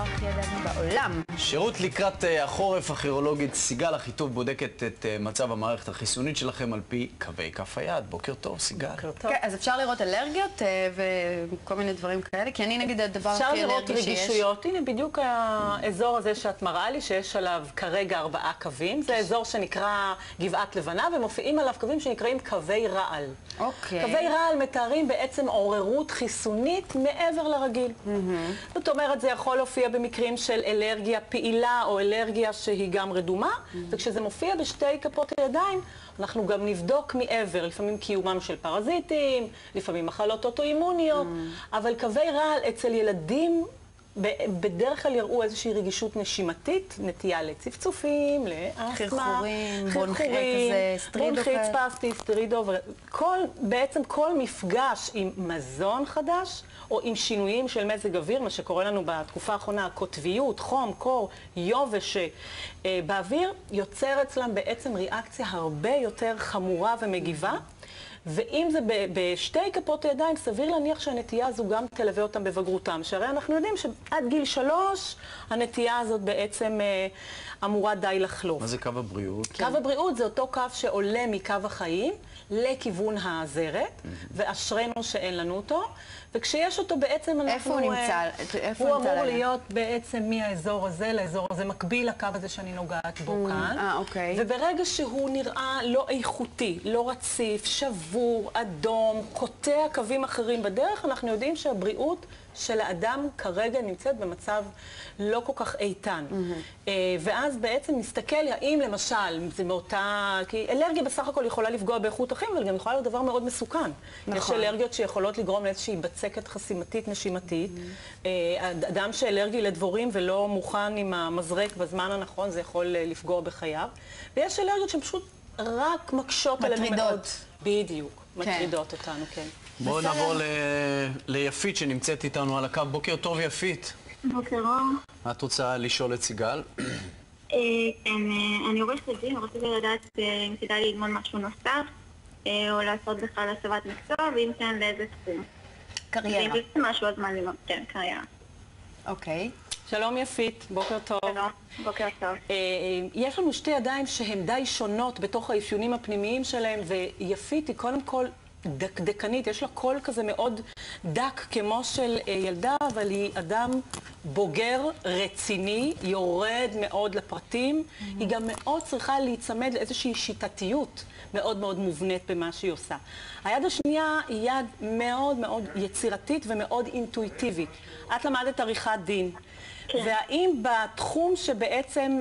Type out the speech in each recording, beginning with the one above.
הכי ידענו בעולם. שירות לקראת החורף, הכירולוגית סיגל אחיטוב בודקת את מצב המערכת החיסונית שלכם על פי קווי כף היד. בוקר טוב, סיגל. בוקר טוב. כן, אז אפשר לראות אלרגיות וכל מיני דברים כאלה, כי אני נגיד הדבר הכי אלרגי שיש. אפשר לראות רגישויות. הנה בדיוק האזור הזה שאת מראה לי, שיש עליו כרגע 4 קווים. זה אזור שנקרא גבעת לבנה, ומופיעים עליו קווים שנקראים קווי רעל. אוקיי. קווי רעל מתארים בעצם עוררות חיסונית מעבר לרגיל. זאת אומרת, זה יכול להופיע במקרים של אלרגיה פעילה או אלרגיה שהיא גם רדומה, וכשזה מופיע בשתי כפות הידיים, אנחנו גם נבדוק מעבר, לפעמים קיומם של פרזיטים, לפעמים מחלות אוטואימוניות, אבל קווי רעל אצל ילדים בדרך כלל יראו איזושהי רגישות נשימתית, נטייה לצפצופים, לאסתמה, חרחורים, ברונכית ספסטי, סטרידו, בעצם כל מפגש עם מזון חדש, או עם שינויים של מזג אוויר, מה שקורה לנו בתקופה האחרונה, קוטביות, חום, קור, יובש באוויר, יוצר אצלם בעצם ריאקציה הרבה יותר חמורה ומגיבה, ואם זה בשתי כפות הידיים, סביר להניח שהנטייה הזו גם תלווה אותם בבגרותם. שהרי אנחנו יודעים שעד גיל 3, הנטייה הזאת בעצם אמורה די לחלוף. מה זה קו הבריאות? קו הבריאות זה אותו קו שעולה מקו החיים לכיוון הזרת, ואשרנו שאין לנו אותו. וכשיש אותו בעצם אנחנו... איפה הוא נמצא? הוא אמור להיות בעצם מהאזור הזה לאזור הזה, מקביל לקו הזה שאני נוגעת בו כאן. אוקיי. וברגע שהוא נראה לא איכותי, לא רציף, שבור, אדום, קוטע קווים אחרים בדרך, אנחנו יודעים שהבריאות של האדם כרגע נמצאת במצב לא כל כך איתן. ואז בעצם נסתכל האם למשל, זה מאותה... כי אלרגיה בסך הכל יכולה לפגוע באיכות החיים, אבל גם יכולה להיות דבר מאוד מסוכן. נכון. יש אלרגיות שיכולות לגרום לאיזושהי בצקת חסימתית נשימתית. אדם שאלרגי לדבורים ולא מוכן עם המזרק בזמן הנכון, זה יכול לפגוע בחייו. ויש אלרגיות שהן פשוט רק מקשות עלינו מאוד. מטרידות. בדיוק, מטרידות אותנו, כן. בואו נעבור ליפית שנמצאת איתנו על הקו. בוקר טוב, יפית. בוקר אור. מה את רוצה לשאול את סיגל? אני עורכת דין, רציתי לדעת אם כדאי ללמוד משהו נוסף, או לעשות בכלל הסבת מקצוע, ואם כן, לאיזה תחום. קריירה. ואם יש משהו, אז מה ללמוד? כן, קריירה. אוקיי. שלום יפית, בוקר טוב. שלום, בוקר טוב. יש לנו שתי ידיים שהן די שונות בתוך האפיונים הפנימיים שלהם, ויפית היא קודם כל דקדקנית, יש לה קול כזה מאוד דק כמו של ילדה, אבל היא אדם בוגר, רציני, יורד מאוד לפרטים. היא גם מאוד צריכה להיצמד לאיזושהי שיטתיות מאוד מאוד מובנית במה שהיא עושה. היד השנייה היא יד מאוד מאוד יצירתית ומאוד אינטואיטיבית. את למדת עריכת דין. כן. והאם בתחום שבעצם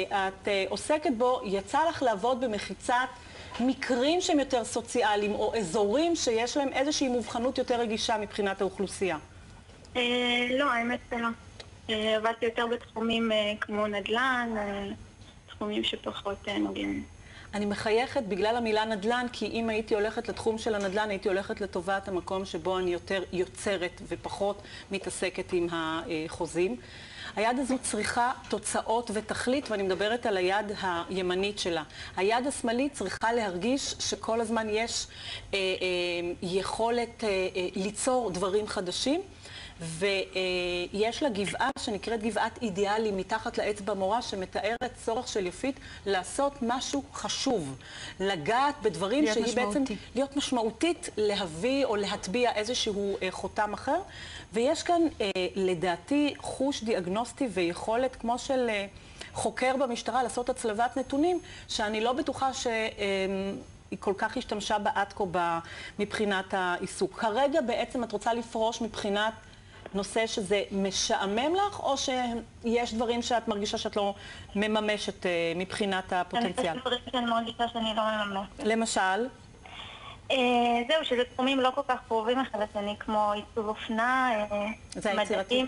את עוסקת בו, יצא לך לעבוד במחיצת מקרים שהם יותר סוציאליים, או אזורים שיש להם איזושהי מובחנות יותר רגישה מבחינת האוכלוסייה? לא, האמת לא. עבדתי יותר בתחומים כמו נדל"ן, תחומים שפחות נוגעים. אני מחייכת בגלל המילה נדל"ן, כי אם הייתי הולכת לתחום של הנדל"ן, הייתי הולכת לטובת המקום שבו אני יותר יוצרת ופחות מתעסקת עם החוזים. היד הזו צריכה תוצאות ותכלית, ואני מדברת על היד הימנית שלה. היד השמאלית צריכה להרגיש שכל הזמן יש יכולת ליצור דברים חדשים, ויש לה גבעה שנקראת גבעת אידיאלי מתחת לאצבע מורה, שמתארת צורך של יפית לעשות משהו חשוב, לגעת בדברים שהיא בעצם להיות משמעותית, להביא או להטביע איזשהו חותם אחר. ויש כאן לדעתי חוש דיאגנוסטי ויכולת כמו של חוקר במשטרה לעשות הצלבת נתונים, שאני לא בטוחה היא כל כך השתמשה בה עד כה מבחינת העיסוק. כרגע בעצם את רוצה לפרוש מבחינת נושא שזה משעמם לך, או שיש דברים שאת מרגישה שאת לא מממשת מבחינת הפוטנציאל? יש דברים שאני מרגישה שאני לא מממשת. למשל? זהו, שזה תחומים לא כל כך קרובים אחד לשני, כמו עיצוב אופנה, מדעים,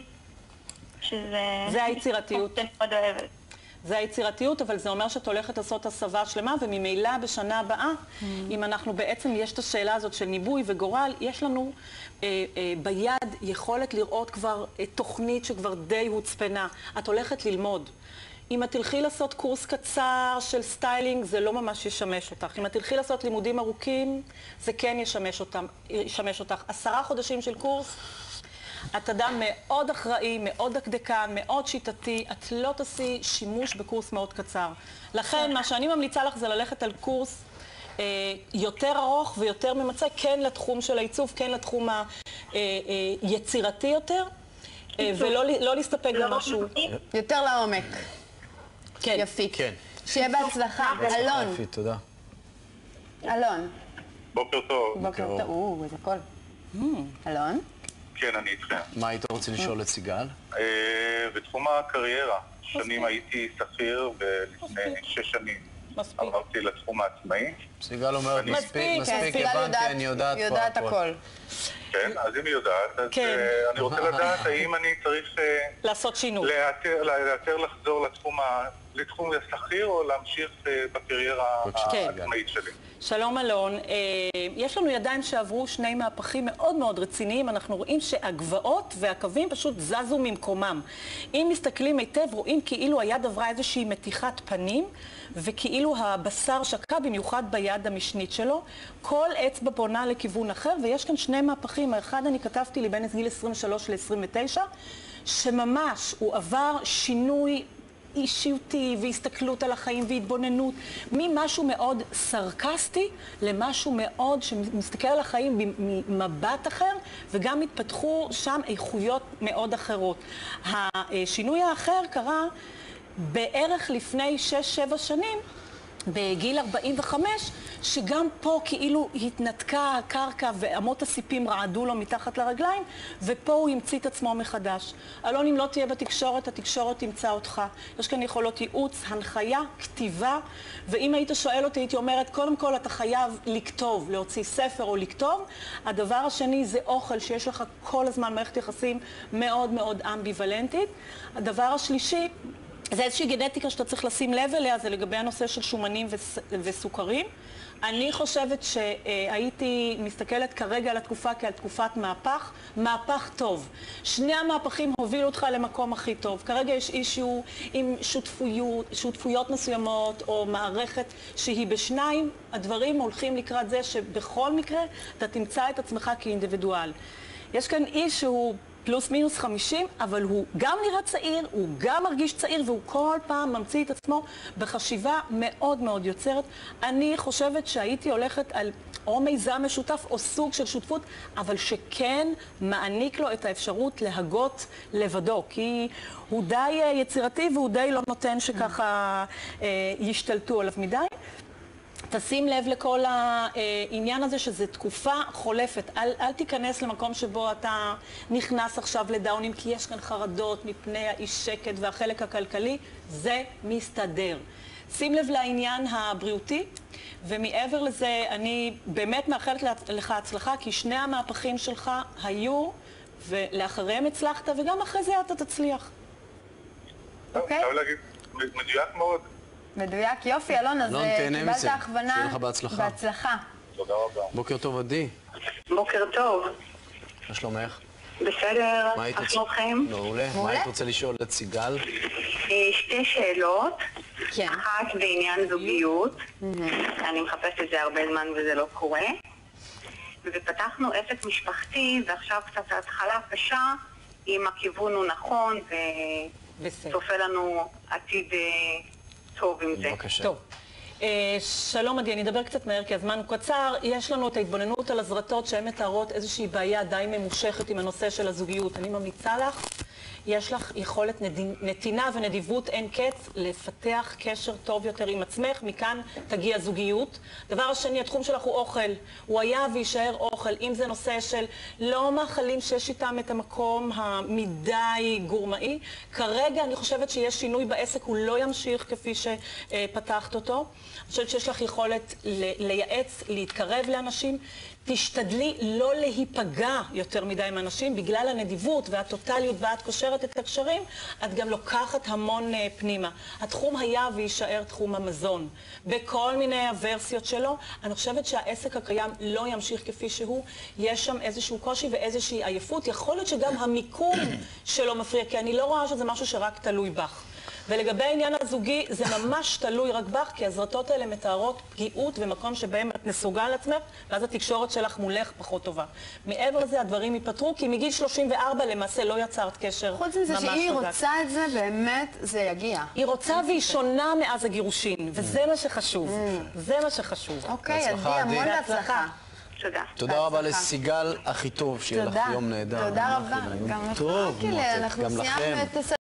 זה היצירתיות. שאני מאוד אוהבת. זה היצירתיות, אבל זה אומר שאת הולכת לעשות הסבה שלמה, וממילא בשנה הבאה, אם אנחנו בעצם, יש את השאלה הזאת של ניבוי וגורל, יש לנו ביד יכולת לראות כבר תוכנית שכבר די הוצפנה. את הולכת ללמוד. אם את תלכי לעשות קורס קצר של סטיילינג, זה לא ממש ישמש אותך. אם את תלכי לעשות לימודים ארוכים, זה כן ישמש אותך. 10 חודשים של קורס, את אדם מאוד אחראי, מאוד דקדקן, מאוד שיטתי, את לא תעשי שימוש בקורס מאוד קצר. לכן, מה שאני ממליצה לך זה ללכת על קורס יותר ארוך ויותר ממצא, כן לתחום של העיצוב, כן לתחום היצירתי יותר, ולא להסתפק במשהו. יותר לעומק. כן. יפי. כן. שיהיה בהצלחה. אלון. יפי, תודה. אלון. בוקר טוב. בוקר טוב. איזה קול. אלון. כן, אני איתכם. מה היית רוצה לשאול את סיגל? בתחום הקריירה, שנים הייתי שכיר ולפני 6 שנים עברתי לתחום העצמאי. סיגל אומרת מספיק, סיגל הבנתי, אני יודעת הכל. כן, אז אם היא יודעת, אז אני רוצה לדעת האם אני צריך לעשות שינוי. לאתר לחזור לתחום השכיר או להמשיך בקריירה העצמאית שלי. שלום אלון, יש לנו ידיים שעברו 2 מהפכים מאוד מאוד רציניים, אנחנו רואים שהגבעות והקווים פשוט זזו ממקומם. אם מסתכלים היטב רואים כאילו היד עברה איזושהי מתיחת פנים, וכאילו הבשר שקע במיוחד ביד המשנית שלו, כל אצבע פונה לכיוון אחר, ויש כאן 2 מהפכים, האחד אני כתבתי לי בין גיל 23 ל-29, שממש הוא עבר שינוי אישיותי והסתכלות על החיים והתבוננות, ממשהו מאוד סרקסטי למשהו מאוד שמסתכל על החיים ממבט אחר, וגם התפתחו שם איכויות מאוד אחרות. השינוי האחר קרה בערך לפני 6-7 שנים, בגיל 45, שגם פה כאילו התנתקה הקרקע ואמות הסיפים רעדו לו מתחת לרגליים, ופה הוא המציא את עצמו מחדש. אלון, אם לא תהיה בתקשורת, התקשורת תמצא אותך. יש כאן יכולות ייעוץ, הנחיה, כתיבה, ואם היית שואל אותי, הייתי אומרת, קודם כל אתה חייב לכתוב, להוציא ספר או לכתוב. הדבר השני זה אוכל, שיש לך כל הזמן מערכת יחסים מאוד מאוד אמביוולנטית. הדבר השלישי, זה איזושהי גנטיקה שאתה צריך לשים לב אליה, זה לגבי הנושא של שומנים וסוכרים. אני חושבת שהייתי מסתכלת כרגע על התקופה כעל תקופת מהפך, מהפך טוב. 2 המהפכים הובילו אותך למקום הכי טוב. כרגע יש אישיו עם שותפויות מסוימות או מערכת שהיא ב2, הדברים הולכים לקראת זה שבכל מקרה אתה תמצא את עצמך כאינדיבידואל. יש כאן איש שהוא פלוס מינוס 50, אבל הוא גם נראה צעיר, הוא גם מרגיש צעיר, והוא כל פעם ממציא את עצמו בחשיבה מאוד מאוד יוצרת. אני חושבת שהייתי הולכת על או מיזם משותף או סוג של שותפות, אבל שכן מעניק לו את האפשרות להגות לבדו, כי הוא די יצירתי והוא די לא נותן שככה ישתלטו עליו מדי. תשים לב לכל העניין הזה שזה תקופה חולפת. אל תיכנס למקום שבו אתה נכנס עכשיו לדאונים, כי יש כאן חרדות מפני האי שקט והחלק הכלכלי. זה מסתדר. שים לב לעניין הבריאותי, ומעבר לזה אני באמת מאחלת לך הצלחה, כי 2 המהפכים שלך היו, ולאחריהם הצלחת, וגם אחרי זה אתה תצליח. אוקיי? אפשר להגיד, מדויק מאוד. מדויק, יופי, אלון, אז קיבלת הכוונה. שיהיה לך בהצלחה. בהצלחה. תודה רבה. בוקר טוב, עדי. בוקר טוב. מה שלומך? בסדר, איך שלומכם? מעולה. מה היית רוצה לשאול את סיגל? 2 שאלות. כן. אחת בעניין זוגיות. אני מחפשת את זה הרבה זמן וזה לא קורה. ופתחנו עסק משפחתי, ועכשיו קצת ההתחלה קשה, אם הכיוון הוא נכון וצופה לנו עתיד טוב עם זה. בבקשה. טוב. שלום עדי, אני אדבר קצת מהר כי הזמן הוא קצר. יש לנו את ההתבוננות על הזרטות שהן מתארות איזושהי בעיה די ממושכת עם הנושא של הזוגיות. אני ממליצה לך, יש לך יכולת נתינה ונדיבות אין קץ לפתח קשר טוב יותר עם עצמך, מכאן תגיע זוגיות. דבר השני, התחום שלך הוא אוכל. הוא היה ויישאר אוכל. אם זה נושא של לא מאכלים שיש איתם את המקום המדי גורמאי, כרגע אני חושבת שיש שינוי בעסק, הוא לא ימשיך כפי שפתחת אותו. אני חושבת שיש לך יכולת לייעץ, להתקרב לאנשים. תשתדלי לא להיפגע יותר מדי עם אנשים, בגלל הנדיבות והטוטליות ואת קושרת את הקשרים, את גם לוקחת המון פנימה. התחום היה ויישאר תחום המזון. בכל מיני הוורסיות שלו, אני חושבת שהעסק הקיים לא ימשיך כפי שהוא, יש שם איזשהו קושי ואיזושהי עייפות, יכול להיות שגם המיקום שלו מפריע, כי אני לא רואה שזה משהו שרק תלוי בך. ולגבי העניין הזוגי, זה ממש תלוי רק בך, כי הזרטות האלה מתארות פגיעות ומקום שבהם את נסוגה על עצמך, ואז התקשורת שלך מולך פחות טובה. מעבר לזה, הדברים ייפתרו, כי מגיל 34 למעשה לא יצרת קשר ממש חזק. חוץ מזה שהיא רוצה את זה, באמת זה יגיע. היא רוצה והיא שונה מאז הגירושין, וזה מה שחשוב. זה מה שחשוב. אוקיי, עדי, המון בהצלחה. תודה. תודה רבה לסיגל הכי טוב, שיהיה לך יום נהדר. תודה רבה. גם לך, אנחנו סיימנו את